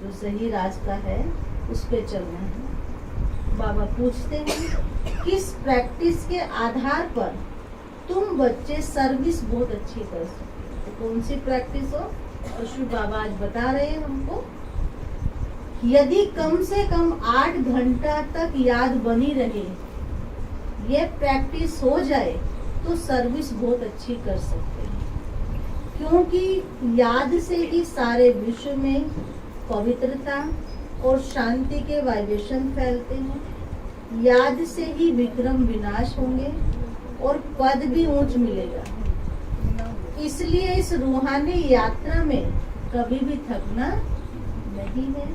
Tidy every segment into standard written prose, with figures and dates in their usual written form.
जो सही रास्ता है उस पे चलना है। बाबा पूछते हैं किस प्रैक्टिस के आधार पर तुम बच्चे सर्विस बहुत अच्छी कर सकते हो। तो कौन सी प्रैक्टिस हो? और शिव बाबा आज बता रहे हैं हमको, यदि कम से कम 8 घंटा तक याद बनी रहे, ये प्रैक्टिस हो जाए तो सर्विस बहुत अच्छी कर सकते हैं। क्योंकि याद से ही सारे विश्व में पवित्रता और शांति के वाइब्रेशन फैलते हैं। याद से ही विक्रम विनाश होंगे और पद भी ऊंच मिलेगा। इसलिए इस रूहानी यात्रा में कभी भी थकना नहीं है।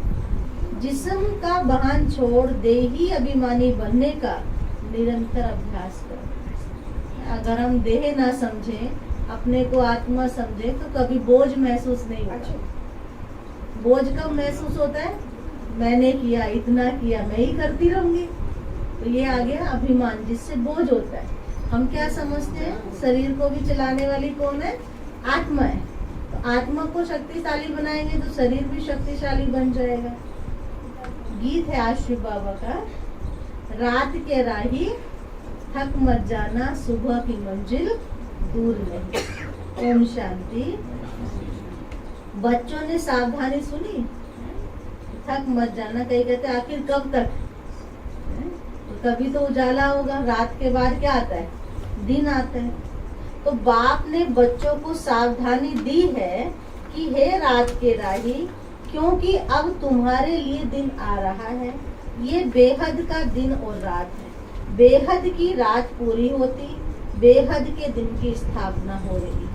जिस्म का बहान छोड़ देही अभिमानी बनने का निरंतर अभ्यास करें। अगर हम देह ना समझें, अपने को आत्मा समझें, तो कभी बोझ महसूस नहीं होता। बोझ कब महसूस होता है? मैंने किया, इतना किया, मैं ही करती रहूंगी। तो ये आ गया अभिमान, जिससे बोझ होता है। हम क्या समझते हैं? शरीर को भी चलाने वाली कौन है? आत्मा है। तो आत्मा को शक्तिशाली बनाएंगे तो शरीर भी शक्तिशाली बन जाएगा। गीत है आज शिव बाबा का, रात के राही थक मत जाना, सुबह की मंजिल दूर नहीं। ओम शांति। बच्चों ने सावधानी सुनी, थक मत जाना। कई कहते आखिर कब तक? कभी तो उजाला होगा, रात के बाद क्या आता है? दिन आता है। तो बाप ने बच्चों को सावधानी दी है कि हे रात के राही, क्योंकि अब तुम्हारे लिए दिन आ रहा है। ये बेहद का दिन और रात है। बेहद की रात पूरी होती, बेहद के दिन की स्थापना हो रही।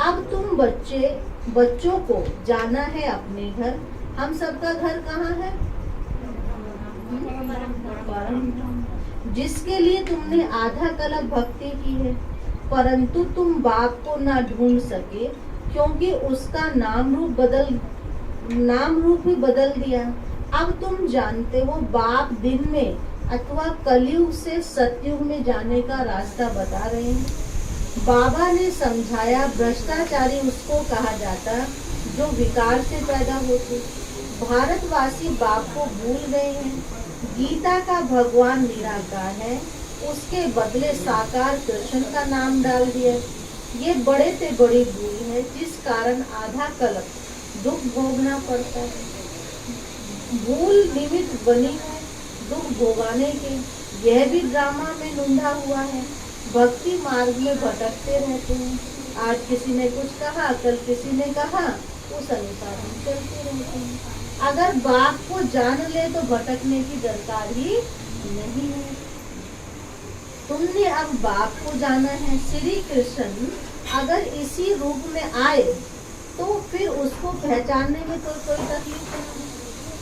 अब तुम बच्चों को जाना है अपने घर। हम सबका घर कहाँ है? जिसके लिए तुमने आधा कल्प भक्ति की है, परंतु तुम बाप को ना ढूंढ सके, क्योंकि उसका नाम रूप ही बदल दिया। अब तुम जानते हो बाप दिन में अथवा कलयुग से सतयुग में जाने का रास्ता बता रहे हैं। बाबा ने समझाया, भ्रष्टाचारी उसको कहा जाता जो विकार से पैदा होते। भारतवासी बाप को भूल गए हैं। गीता का भगवान निराकार है, उसके बदले साकार कृष्ण का नाम डाल दिया। ये बड़े से बड़ी भूल है, जिस कारण आधा कल्प दुख भोगना पड़ता है। भूल निमित्त बनी है दुख भोगाने के। यह भी ड्रामा में लुंधा हुआ है। भक्ति मार्ग में भटकते रहते हैं। आज किसी ने कुछ कहा, कल किसी ने कहा, उस अनुसार हम चलते रहते हैं। अगर बाप को जान ले तो भटकने की दरकार ही नहीं है। तुमने अब बाप को जाना है। श्री कृष्ण अगर इसी रूप में आए तो फिर उसको पहचानने में तो कोई तकलीफ नहीं।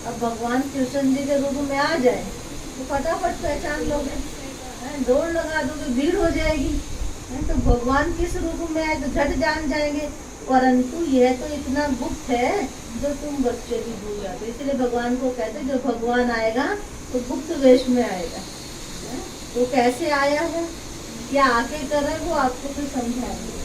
अब भगवान कृष्ण जी के रूप में आ जाए तो फटाफट पहचान लोगे, दौड़ लगा दोगे, भीड़ हो जाएगी। तो भगवान किस रूप में आए तो झट जान जाएंगे। परंतु यह तो इतना गुप्त है जो तुम बच्चे भी भूल जाते। इसलिए भगवान को कहते जो भगवान आएगा तो गुप्त वेश में आएगा। तो कैसे आया है, क्या आके कर रहे, वो आपको फिर समझाएंगे।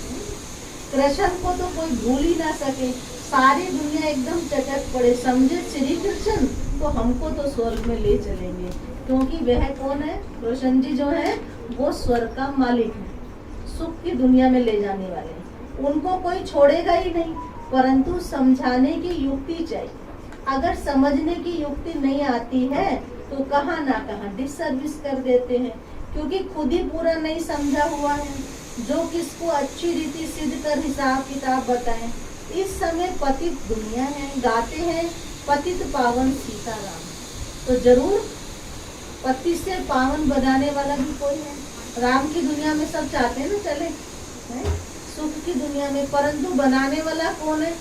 कृष्ण को तो कोई भूल ही ना सके। सारी दुनिया एकदम चटक पड़े, समझे श्री कृष्ण तो हमको तो स्वर्ग में ले चलेंगे। क्योंकि वह कौन है? कृष्ण जी जो है वो स्वर्ग का मालिक है, सुख की दुनिया में ले जाने वाले। उनको कोई छोड़ेगा ही नहीं, परंतु समझाने की युक्ति चाहिए। अगर समझने की युक्ति नहीं आती है तो कहाँ ना कहाँ डिससर्विस कर देते हैं, क्योंकि खुद ही पूरा नहीं समझा हुआ है। जो किसको अच्छी रीति सिद्ध कर हिसाब किताब बताएं। इस समय पतित दुनिया है, गाते हैं पतित पावन सीताराम। तो जरूर पति से पावन बनाने वाला भी कोई है। राम की दुनिया में सब चाहते हैं ना चले, सुख की दुनिया में, परंतु बनाने वाला कौन है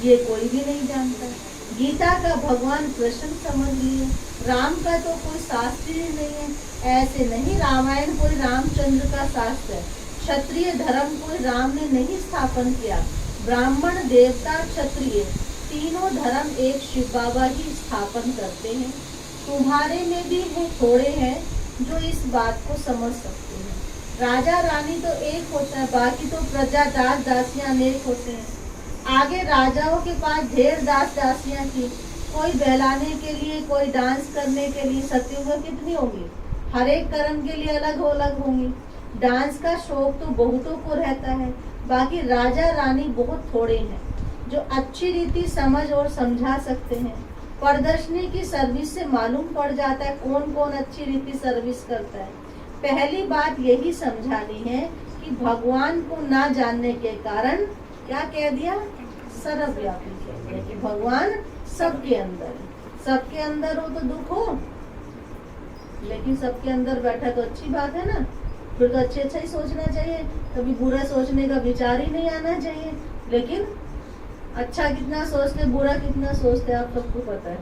ये कोई भी नहीं जानता। गीता का भगवान कृष्ण समझ लिए। राम का तो कोई शास्त्र ही नहीं है। ऐसे नहीं, रामायण कोई रामचंद्र का शास्त्र है। क्षत्रिय धर्म कोई राम ने नहीं स्थापन किया। ब्राह्मण, देवता, क्षत्रिय तीनों धर्म एक शिव बाबा ही स्थापन करते हैं। तुम्हारे में भी है, थोड़े हैं जो इस बात को समझ सकते हैं। राजा रानी तो एक होता है, बाकी तो प्रजा दास दासियां अनेक होते हैं। आगे राजाओं के पास ढेर दास दासियां थी, कोई बहलाने के लिए, कोई डांस करने के लिए। सतयुग में कितनी होंगी? हर एक कर्म के लिए अलग अलग होंगी। डांस का शौक तो बहुतों को रहता है, बाकी राजा रानी बहुत थोड़े हैं जो अच्छी रीति समझ और समझा सकते हैं। प्रदर्शनी की सर्विस से मालूम पड़ जाता है कौन कौन अच्छी रीति सर्विस करता है। पहली बात यही समझानी है कि भगवान को ना जानने के कारण क्या कह दिया? सर्वव्यापी कह दिया कि भगवान सबके अंदर है। सबके अंदर हो तो दुख हो, लेकिन सबके अंदर बैठा तो अच्छी बात है ना। फिर तो अच्छे अच्छा ही सोचना चाहिए, कभी बुरा सोचने का विचार ही नहीं आना चाहिए। लेकिन अच्छा कितना सोचते, बुरा कितना सोचते, आप सबको पता है।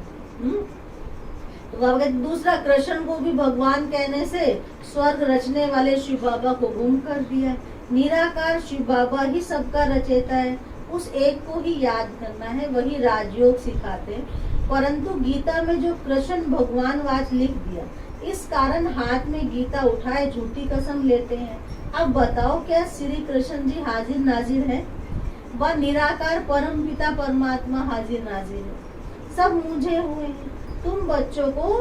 तो बाबा कहते दूसरा, कृष्ण को भी भगवान कहने से स्वर्ग रचने वाले शिव बाबा को गुम कर दिया। निराकार शिव बाबा ही सबका रचेता है, उस एक को ही याद करना है, वही राजयोग सिखाते हैं। परंतु गीता में जो कृष्ण भगवान वाच लिख दिया, इस कारण हाथ में गीता उठाए झूठी कसम लेते हैं। अब बताओ क्या श्री कृष्ण जी हाजिर नाजिर है? वह निराकार परम पिता परमात्मा हाजिर नाजिर है। सब मुझे हुए हैं। तुम बच्चों को,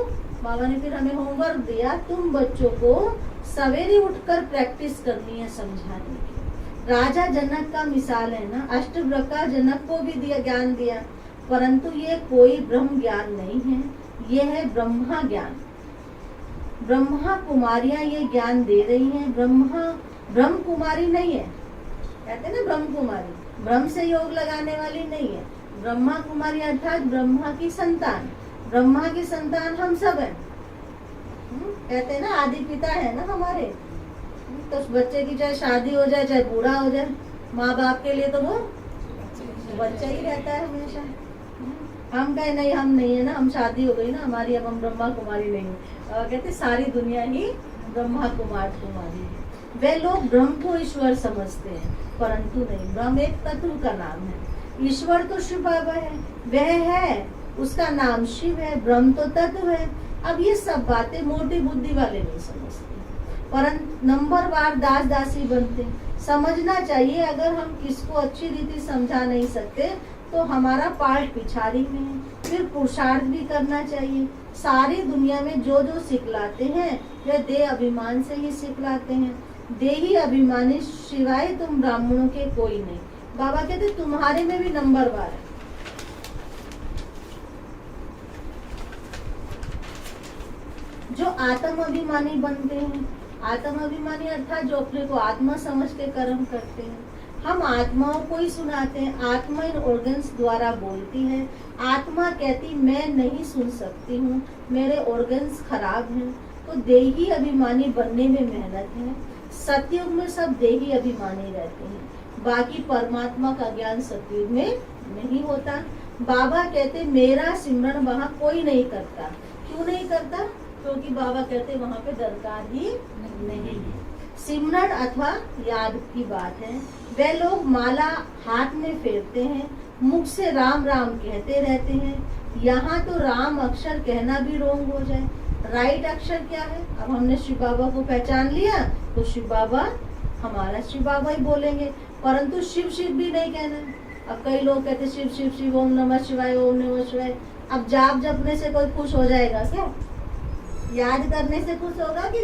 बाबा ने फिर हमें होमवर्क दिया, तुम बच्चों को सवेरे उठकर प्रैक्टिस करनी है समझाने की। राजा जनक का मिसाल है ना, अष्टवक्र जनक को भी दिया ज्ञान दिया, परंतु ये कोई ब्रह्म ज्ञान नहीं है, ये है ब्रह्मा ज्ञान। ब्रह्मा कुमारियां ये ज्ञान दे रही हैं। ब्रह्म कुमारी नहीं है, कहते हैं ना ब्रह्म कुमारी, ब्रह्म से योग लगाने वाली नहीं है। ब्रह्मा कुमारी अर्थात ब्रह्मा की संतान। ब्रह्मा की संतान हम सब हैं। कहते हैं ना आदि पिता है ना हमारे। तो उस बच्चे की चाहे शादी हो जाए, चाहे बूढ़ा हो जाए, माँ बाप के लिए तो वो बच्चा ही रहता है हमेशा। हम कहे नहीं, हम नहीं है ना, हम शादी हो गई ना हमारी, अब हम ब्रह्मा कुमारी नहीं है। कहते सारी दुनिया ही ब्रह्मा कुमारी है। वे लोग ब्रह्म को ईश्वर समझते हैं, परंतु नहीं, ब्रह्म एक तत्व का नाम है। ईश्वर तो शिव बाबा है, वह है, उसका नाम शिव है। ब्रह्म तो तत्व है। अब ये सब बातें मोटी बुद्धि वाले नहीं समझते, परंतु नंबरवार दास दासी बनते। समझना चाहिए, अगर हम किसको अच्छी रीति समझा नहीं सकते तो हमारा पार्ट पिछाड़ी में है। फिर पुरुषार्थ भी करना चाहिए। सारी दुनिया में जो जो सिखलाते हैं वे देह अभिमान से ही सिखलाते हैं। देही अभिमानी सिवाय तुम ब्राह्मणों के कोई नहीं। बाबा कहते तुम्हारे में भी नंबरवार है। जो आत्म अभिमानी बनते हैं, आत्म अभिमानी अर्थात जो अपने को आत्मा समझ के कर्म करते हैं। हम आत्माओं को ही सुनाते हैं। आत्मा इन ऑर्गन्स द्वारा बोलती है। आत्मा कहती मैं नहीं सुन सकती हूँ, मेरे ऑर्गन्स खराब हैं। तो देही अभिमानी बनने में मेहनत है। सतयुग में सब देही अभिमानी रहते हैं, बाकी परमात्मा का ज्ञान सतयुग में नहीं होता। बाबा कहते मेरा सिमरन वहाँ कोई नहीं करता। क्यों नहीं करता? क्योंकि बाबा कहते वहाँ पे दरकार ही नहीं है। सिमरन अथवा याद की बात है। वे लोग माला हाथ में फेरते हैं, मुख से राम राम कहते रहते हैं। यहाँ तो राम अक्षर कहना भी रोंग हो जाए। राइट अक्षर क्या है? अब हमने शिव बाबा को पहचान लिया तो शिव बाबा हमारा शिव बाबा ही बोलेंगे, परंतु शिव शिव भी नहीं कहना है। अब कई लोग कहते शिव शिव शिव, ओम नमः शिवाय, ओम नमः शिवाय। अब जाप जपने से कोई खुश हो जाएगा क्या? याद करने से खुश होगा कि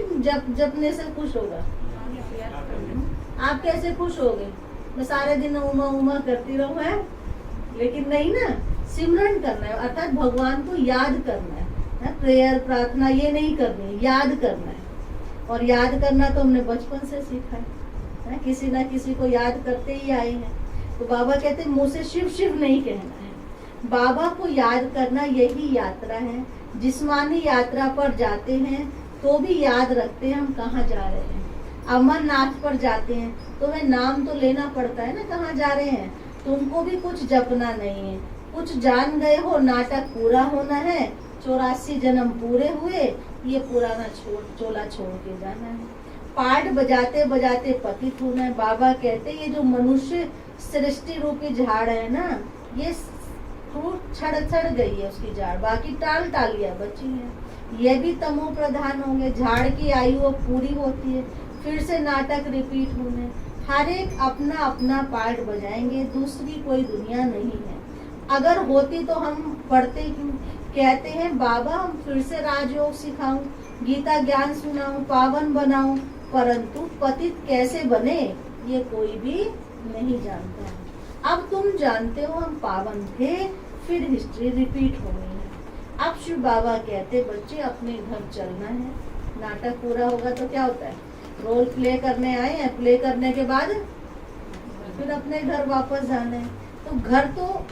जपने से खुश होगा? आप कैसे खुश होगे? मैं सारे दिन उमा उमा करती रहूं है, लेकिन नहीं ना। सिमरन करना है अर्थात भगवान को याद करना है। प्रेयर प्रार्थना ये नहीं करनी है, याद करना है। और याद करना तो हमने बचपन से सीखा है, किसी ना किसी को याद करते ही आए हैं। तो बाबा कहते मुंह से शिव शिव नहीं कहना है। बाबा को याद करना यही यात्रा है। जिस्मानी यात्रा पर जाते हैं तो भी याद रखते हैं हम कहाँ जा रहे हैं। अमरनाथ पर जाते हैं तो वह नाम तो लेना पड़ता है ना कहाँ जा रहे हैं। तुमको भी कुछ जपना नहीं है, कुछ जान गए हो, नाटक पूरा होना है। 84 जन्म पूरे हुए, ये पुराना चोला छोड़ के जाना है। पाठ बजाते बजाते पतित होना है। बाबा कहते ये जो मनुष्य सृष्टि रूपी झाड़ है ना, ये फ्रूट छड़ गई है उसकी झाड़, बाकी टालियां बची हैं। ये भी तमो प्रधान होंगे। झाड़ की आयु अब पूरी होती है, फिर से नाटक रिपीट होने। हर एक अपना अपना पार्ट बजाएंगे, दूसरी कोई दुनिया नहीं है। अगर होती तो हम पढ़ते क्यों? कहते हैं बाबा हम फिर से राजयोग सिखाऊं, गीता ज्ञान सुनाऊं, पावन बनाऊं, परंतु पतित कैसे बने ये कोई भी नहीं जानता है। अब तुम जानते हो हम पावन थे, फिर हिस्ट्री रिपीट हो गई है। अब शिव बाबा कहते बच्चे अपने घर चलना है, नाटक पूरा होगा तो क्या होता है, रोल प्ले करने आए हैं, प्ले करने के बाद फिर अपने घर वापस जाना है। तो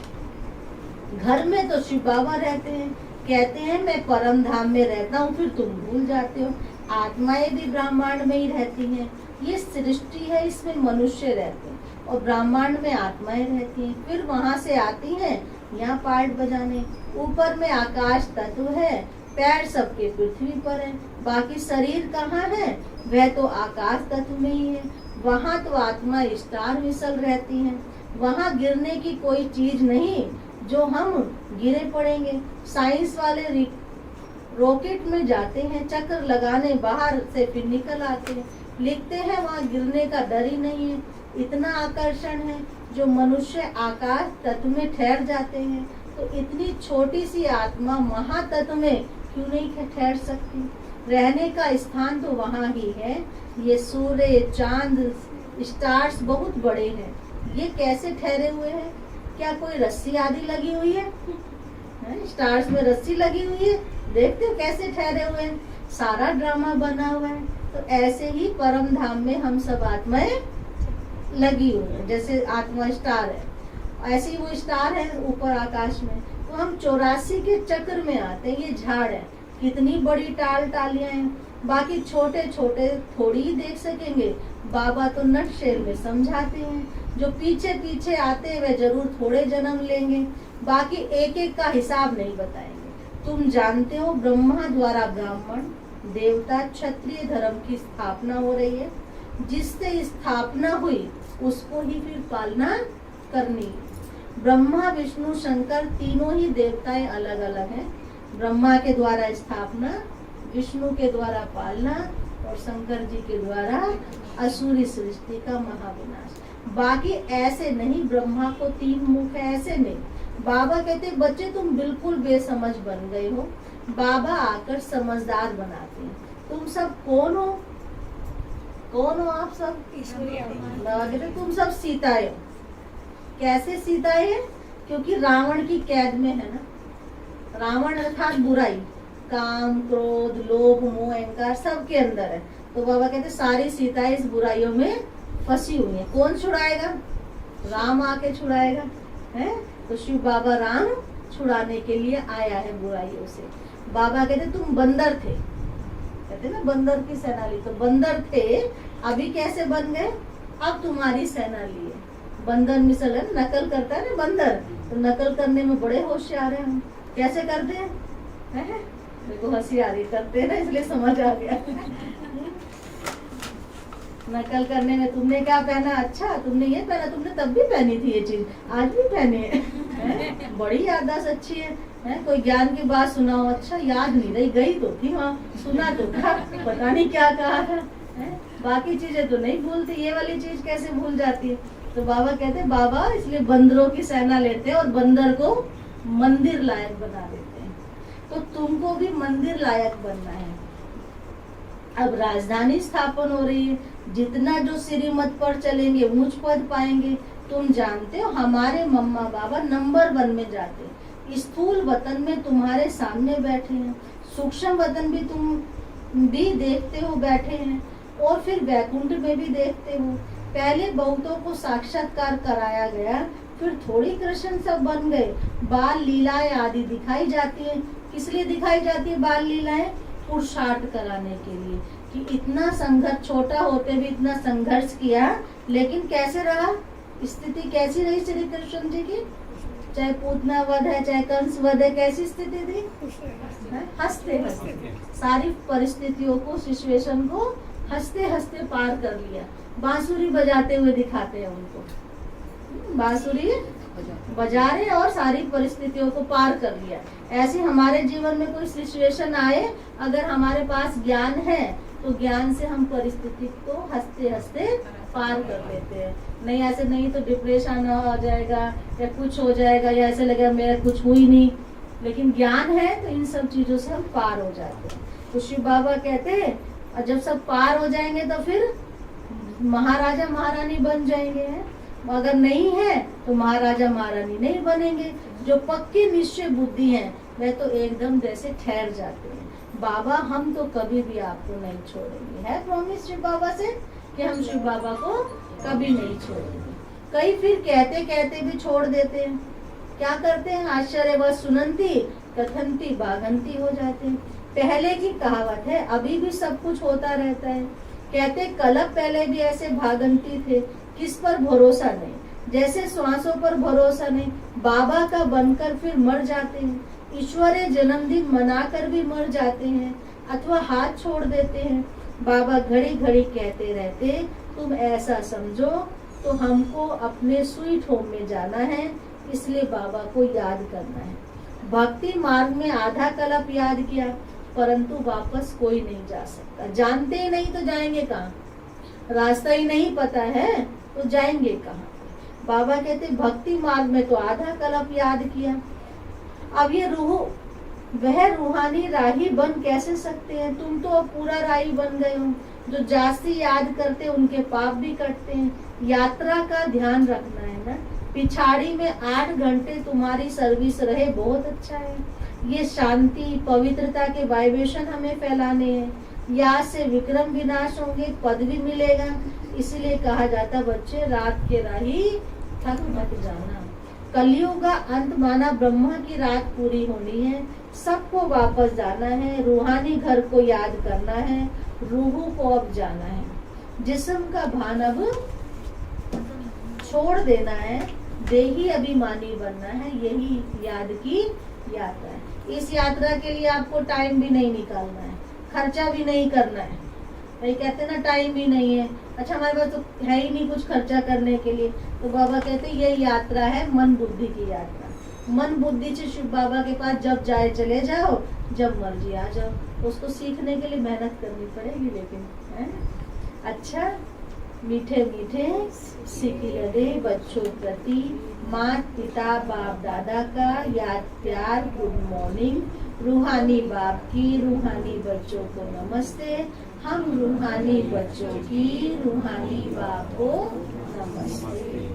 घर में तो शिव बाबा रहते हैं, कहते हैं मैं परम धाम में रहता हूँ, फिर तुम भूल जाते हो आत्माएं भी ब्रह्मांड में ही रहती हैं। ये सृष्टि है, इसमें मनुष्य रहते हैं और ब्रह्मांड में आत्माएं रहती हैं। फिर वहां से आती हैं यहाँ पार्ट बजाने। ऊपर में आकाश तत्व है, पैर सबके पृथ्वी पर है, बाकी शरीर कहाँ है, वह तो आकाश तत्व में ही है। वहाँ तो आत्मा स्टार मिसल रहती है, वहाँ गिरने की कोई चीज नहीं जो हम गिरे पड़ेंगे। साइंस वाले रॉकेट में जाते हैं चक्कर लगाने, बाहर से फिर निकल आते हैं, लिखते हैं वहाँ गिरने का डर ही नहीं है। इतना आकर्षण है जो मनुष्य आकाश तत्व में ठहर जाते हैं, तो इतनी छोटी सी आत्मा महातत्व में क्यों नहीं ठहर सकती? रहने का स्थान तो वहाँ ही है। ये सूर्य, चांद, स्टार्स बहुत बड़े हैं, ये कैसे ठहरे हुए हैं? क्या कोई रस्सी आदि लगी हुई है? स्टार्स में रस्सी लगी हुई है, देखते हो कैसे ठहरे हुए हैं, सारा ड्रामा बना हुआ है। तो ऐसे ही परम धाम में हम सब आत्माएं लगी हुई है, जैसे आत्मा स्टार है, ऐसे ही वो स्टार है ऊपर आकाश में। तो हम 84 के चक्र में आते हैं। ये झाड़ है, कितनी बड़ी टालियां हैं, बाकी छोटे छोटे थोड़ी ही देख सकेंगे। बाबा तो नटशेल में समझाते हैं, जो पीछे पीछे आते हैं वे जरूर थोड़े जन्म लेंगे, बाकी एक एक का हिसाब नहीं बताएंगे। तुम जानते हो ब्रह्मा द्वारा ब्राह्मण, देवता, क्षत्रिय धर्म की स्थापना हो रही है। जिससे स्थापना हुई उसको ही फिर पालना करनी है। ब्रह्मा, विष्णु, शंकर तीनों ही देवताएं अलग अलग हैं। ब्रह्मा के द्वारा स्थापना, विष्णु के द्वारा पालना और शंकर जी के द्वारा असुरी सृष्टि का महाविनाश। बाकी ऐसे नहीं, ब्रह्मा को 3 मुख है, ऐसे नहीं। बाबा कहते बच्चे तुम बिल्कुल बेसमझ बन गए हो, बाबा आकर समझदार बनाते हैं। तुम सब कौन हो? कौन हो आप सब? तुम सब सीताएं हो। कैसे सीताएं हैं? क्योंकि रावण की कैद में है ना। रावण अर्थात बुराई, काम, क्रोध, लोभ, मोह, अहंकार सबके अंदर है। तो बाबा कहते सारी सीताएं इस बुराइयों में फंसी हुई है। कौन छुड़ाएगा? राम आके छुड़ाएगा, है? तो शिव बाबा राम छुड़ाने के लिए आया है बुराइयों से। बाबा कहते तुम बंदर थे, कहते ना बंदर की सेना ली, तो बंदर थे, अभी कैसे बन गए? अब तुम्हारी सेना ली है। बंदर मिसल है, नकल करता है ना बंदर, तो नकल करने में बड़े होशियार हैं हम। कैसे करते हैं? देखो हंसी आ रही, करते हैं ना इसलिए समझ आ गया। नकल करने में तुमने क्या पहना, अच्छा तुमने ये पहना, तुमने तब भी पहनी थी ये चीज, आज भी पहने है? बड़ी याददाश्त अच्छी है? कोई ज्ञान की बात सुनाओ, अच्छा याद नहीं रही, गई तो थी वहाँ, सुना तो था, पता नहीं क्या कहा था, है? बाकी चीजें तो नहीं भूलती, ये वाली चीज कैसे भूल जाती है? तो बाबा कहते बाबा इसलिए बंदरों की सेना लेते हैं और बंदर को मंदिर लायक बना देते हैं। तो तुमको भी मंदिर लायक बनना है। अब राजधानी स्थापन हो रही है, जितना जो श्रीमत पर चलेंगे ऊंच पद पाएंगे। तुम जानते हो हमारे मम्मा बाबा नंबर 1 में जाते हैं। स्थूल वतन में तुम्हारे सामने बैठे हैं, सूक्ष्म वतन भी तुम भी देखते हो बैठे हैं, और फिर वैकुंठ में भी देखते हो। पहले बहुतों को साक्षात्कार कराया गया, फिर थोड़ी कृष्ण सब बन गए। बाल लीलाएं आदि दिखाई जाती है। किस लिए दिखाई जाती है बाल लीलाएं? पुरुषार्थ कराने के लिए, कि इतना संघर्ष, छोटा होते भी इतना संघर्ष किया, लेकिन कैसे रहा, स्थिति कैसी रही श्री कृष्ण जी की? चाहे पूतना वध है, चाहे कंस वध है, कैसी स्थिति थी? हंसते हंसते सारी परिस्थितियों को, सिचुएशन को हंसते हंसते पार कर लिया। बांसुरी बजाते हुए दिखाते हैं उनको, बांसुरी बजा रहे और सारी परिस्थितियों को पार कर लिया। ऐसे हमारे जीवन में कोई सिचुएशन आए, अगर हमारे पास ज्ञान है तो ज्ञान से हम परिस्थिति को हंसते हंसते पार कर लेते हैं। नहीं ऐसे नहीं तो डिप्रेशन हो जाएगा या कुछ हो जाएगा या ऐसे लगेगा मेरा कुछ हुई नहीं। लेकिन ज्ञान है तो इन सब चीजों से हम पार हो जाते हैं। तो शिव बाबा कहते हैं और जब सब पार हो जाएंगे तो फिर महाराजा महारानी बन जाएंगे हैं। अगर नहीं है तो महाराजा महारानी नहीं बनेंगे। जो पक्की निश्चय बुद्धि है वह तो एकदम जैसे ठहर जाते हैं। बाबा हम तो कभी भी आपको नहीं छोड़ेंगे, है प्रॉमिस शिव बाबा से कि हम शिव बाबा को कभी नहीं छोड़ेंगे। कई फिर कहते कहते भी छोड़ देते हैं। क्या करते हैं? आश्चर्यवश सुनंती कथंती बागंती हो जाते हैं। पहले की कहावत है, अभी भी सब कुछ होता रहता है। कहते कलप पहले भी ऐसे भागंती थे, किस पर भरोसा नहीं, जैसे श्वासों पर भरोसा नहीं। बाबा का बनकर फिर मर जाते हैं। ईश्वरीय जन्मदिन मनाकर भी मर जाते हैं अथवा हाथ छोड़ देते हैं। बाबा घड़ी घड़ी कहते रहते तुम ऐसा समझो तो हमको अपने स्वीट होम में जाना है, इसलिए बाबा को याद करना है। भक्ति मार्ग में आधा कल्प याद किया परंतु वापस कोई नहीं जा सकता। जानते ही नहीं तो जाएंगे कहाँ? रास्ता ही नहीं पता है तो जाएंगे कहाँ? बाबा कहते भक्ति मार्ग में तो आधा कल्प याद किया, अब ये वह रूहानी राही बन कैसे सकते हैं? तुम तो अब पूरा राही बन गए हो। जो जास्ती याद करते उनके पाप भी कटते हैं। यात्रा का ध्यान रखना है ना। पिछाड़ी में 8 घंटे तुम्हारी सर्विस रहे, बहुत अच्छा है। ये शांति पवित्रता के वाइब्रेशन हमें फैलाने हैं। यहाँ से विक्रम विनाश होंगे, पद भी मिलेगा। इसलिए कहा जाता बच्चे रात के राही थक मत जाना। कलयुग का अंत माना ब्रह्मा की रात पूरी होनी है। सबको वापस जाना है। रूहानी घर को याद करना है। रूह को अब जाना है। जिस्म का भान अब छोड़ देना है। देही अभिमानी बनना है। यही याद की यात्रा है। इस यात्रा के लिए आपको टाइम भी नहीं निकालना है, खर्चा भी नहीं करना है। भाई कहते ना टाइम ही नहीं है, अच्छा हमारे पास तो है ही नहीं कुछ खर्चा करने के लिए। तो बाबा कहते ये यात्रा है मन बुद्धि की यात्रा। मन बुद्धि से शिव बाबा के पास जब जाए चले जाओ, जब मर्जी आ जाओ। उसको सीखने के लिए मेहनत करनी पड़ेगी, लेकिन है अच्छा। मीठे मीठे सिकिल दे बच्चों प्रति माता पिता बाप दादा का याद प्यार गुड मॉर्निंग। रूहानी बाप की रूहानी बच्चों को नमस्ते। हम रूहानी बच्चों की रूहानी बाप को नमस्ते।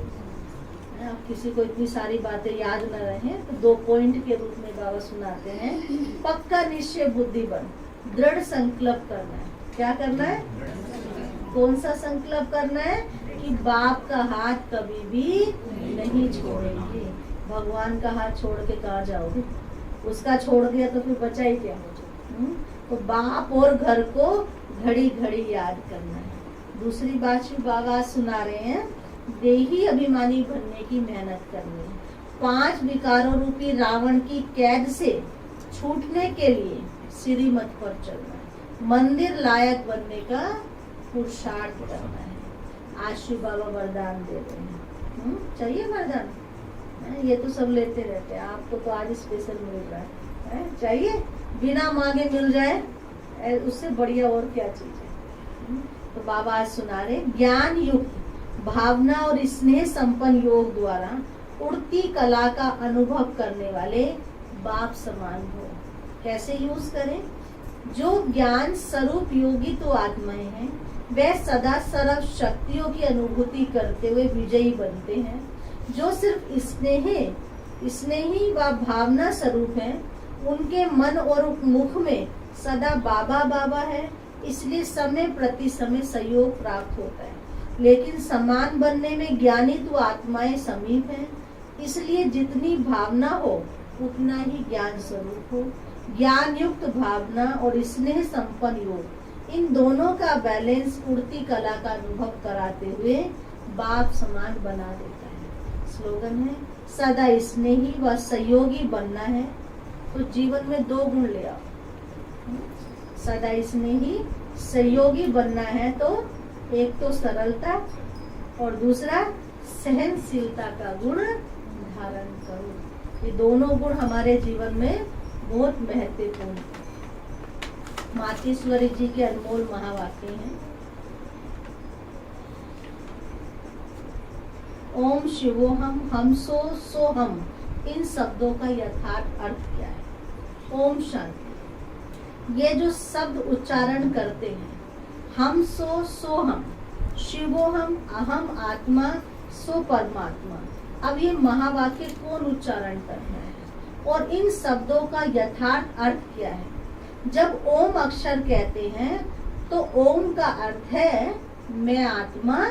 अब किसी को इतनी सारी बातें याद न रहे तो 2 पॉइंट के रूप में बाबा सुनाते हैं। पक्का निश्चय बुद्धि बन, दृढ़ संकल्प करना है। क्या करना है? कौन सा संकल्प करना है? कि बाप का हाथ कभी भी नहीं छोड़ेंगे। भगवान का हाथ छोड़ के कहाँ जाओगे? उसका छोड़ दिया तो फिर बचा ही क्या मुझे? तो बाप और घर को घड़ी घड़ी याद करना है। दूसरी बात शिव बाबा सुना रहे हैं, देही अभिमानी बनने की मेहनत करनी है। 5 विकारों रूपी रावण की कैद से छूटने के लिए श्रीमत पर चलना है। मंदिर लायक बनने का पुरुषार्थ करना है। आज शिव बाबा वरदान दे रहे हैं। चाहिए वरदान? ये तो सब लेते रहते हैं, आपको तो आज स्पेशल मिल रहा है। चाहिए? बिना मांगे मिल जाए उससे बढ़िया और क्या चीज है? तो बाबा आज सुना रहे, ज्ञान युक्त भावना और स्नेह संपन्न योग द्वारा उड़ती कला का अनुभव करने वाले बाप समान हो। कैसे यूज करें? जो ज्ञान स्वरूप योगी तो आत्माएं हैं, वे सदा सर्व शक्तियों की अनुभूति करते हुए विजयी बनते हैं। जो सिर्फ स्नेही व भावना स्वरूप है, उनके मन और मुख में सदा बाबा बाबा है। इसलिए समय प्रति समय सहयोग प्राप्त होता है। लेकिन समान बनने में ज्ञानी तो आत्माएं समीप हैं। इसलिए जितनी भावना हो उतना ही ज्ञान स्वरूप हो। ज्ञान युक्त भावना और स्नेह संपन्न योग, इन दोनों का बैलेंस उड़ती कला का अनुभव कराते हुए बाप समान बना देता है। स्लोगन है, सदा स्नेही व सहयोगी बनना है तो जीवन में 2 गुण ले आओ। सदा स्नेही सहयोगी बनना है तो एक तो सरलता और दूसरा सहनशीलता का गुण धारण करो। ये दोनों गुण हमारे जीवन में बहुत महत्वपूर्ण है। मातेश्वरी जी के अनमोल महावाक्य हैं। ओम शिवोहम, हम सो सोहम, इन शब्दों का यथार्थ अर्थ क्या है? ओम शांति। ये जो शब्द उच्चारण करते हैं, हम सो सोहम, शिवोहम, अहम आत्मा, सो परमात्मा। अब ये महावाक्य कौन उच्चारण करना है और इन शब्दों का यथार्थ अर्थ क्या है? जब ओम अक्षर कहते हैं तो ओम का अर्थ है मैं आत्मा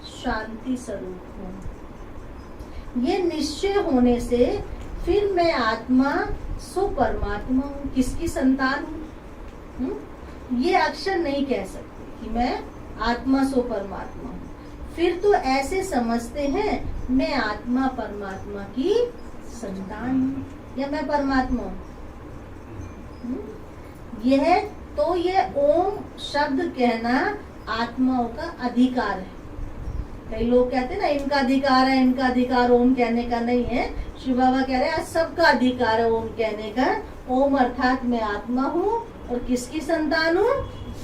शांति स्वरूप हूँ। ये निश्चय होने से फिर मैं आत्मा सो परमात्मा हूँ, किसकी संतान हूँ? ये अक्षर नहीं कह सकते कि मैं आत्मा सो परमात्मा हूँ। फिर तो ऐसे समझते हैं मैं आत्मा परमात्मा की संतान हूँ या मैं परमात्मा हूँ। ये ओम शब्द कहना आत्माओं का अधिकार है। कई लोग कहते हैं ना इनका अधिकार है, इनका अधिकार ओम कहने का नहीं है। शिव बाबा कह रहे हैं सबका अधिकार है ओम कहने का। ओम अर्थात मैं आत्मा हूँ और किसकी संतान हूँ?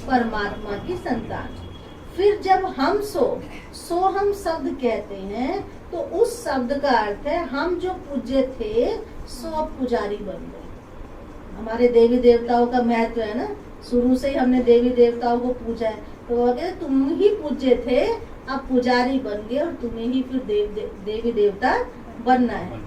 परमात्मा की संतान। फिर जब हम सो हम शब्द कहते हैं तो उस शब्द का अर्थ है हम जो पूज्य थे सो अब पुजारी बन गए। हमारे देवी देवताओं का महत्व है ना, शुरू से ही हमने देवी देवताओं को पूजा है, तो वो कहते तुम ही पूज्य थे, अब पुजारी बन गए और तुम्हें ही फिर देवी देवता बनना है।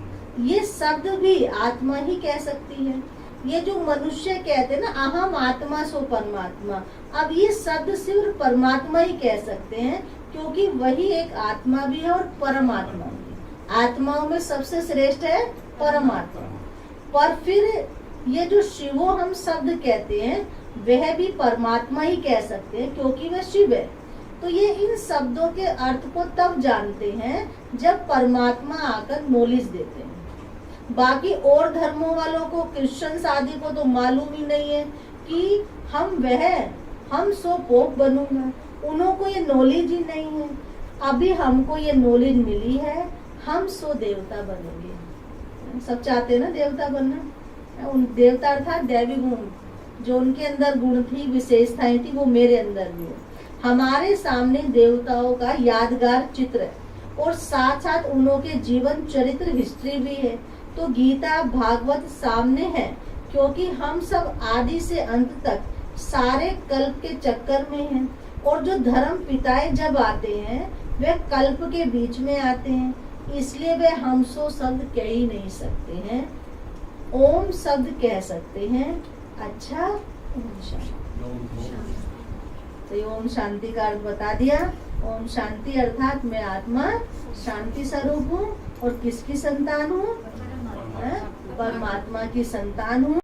ये शब्द भी आत्मा ही कह सकती है। ये जो मनुष्य कहते हैं ना अहम आत्मा सो परमात्मा, अब ये शब्द सिर्फ परमात्मा ही कह सकते हैं क्योंकि वही एक आत्मा भी है और परमात्मा भी। आत्माओं में सबसे श्रेष्ठ है परमात्मा। पर फिर ये जो शिवो हम शब्द कहते हैं वह भी परमात्मा ही कह सकते हैं क्योंकि वह शिव है। तो ये इन शब्दों के अर्थ को तब जानते हैं जब परमात्मा आकर नॉलेज देते हैं। बाकी और धर्मों वालों को, क्रिश्चियन आदि को तो मालूम ही नहीं है कि हम सो पोप बनूंगा, उन्हों को ये नॉलेज ही नहीं है। अभी हमको ये नॉलेज मिली है, हम सो देवता बनेंगे। सब चाहते हैं ना देवता बनना। उन देवता अर्थात दैवी गुण, जो उनके अंदर गुण थी, विशेषताएं थी, वो मेरे अंदर भी है। हमारे सामने देवताओं का यादगार चित्र है और साथ साथ उन्हों के जीवन चरित्र हिस्ट्री भी है। तो गीता भागवत सामने है क्योंकि हम सब आदि से अंत तक सारे कल्प के चक्कर में हैं और जो धर्म पिताएं जब आते हैं वे कल्प के बीच में आते हैं, इसलिए वे हम सो शब्द कह ही नहीं सकते हैं, ओम शब्द कह सकते हैं। अच्छा, ओम शांति। तो ओम शांति का अर्थ बता दिया। ओम शांति अर्थात मैं आत्मा शांति स्वरूप हूँ और किसकी संतान हूँ? परमात्मा की संतान हूँ।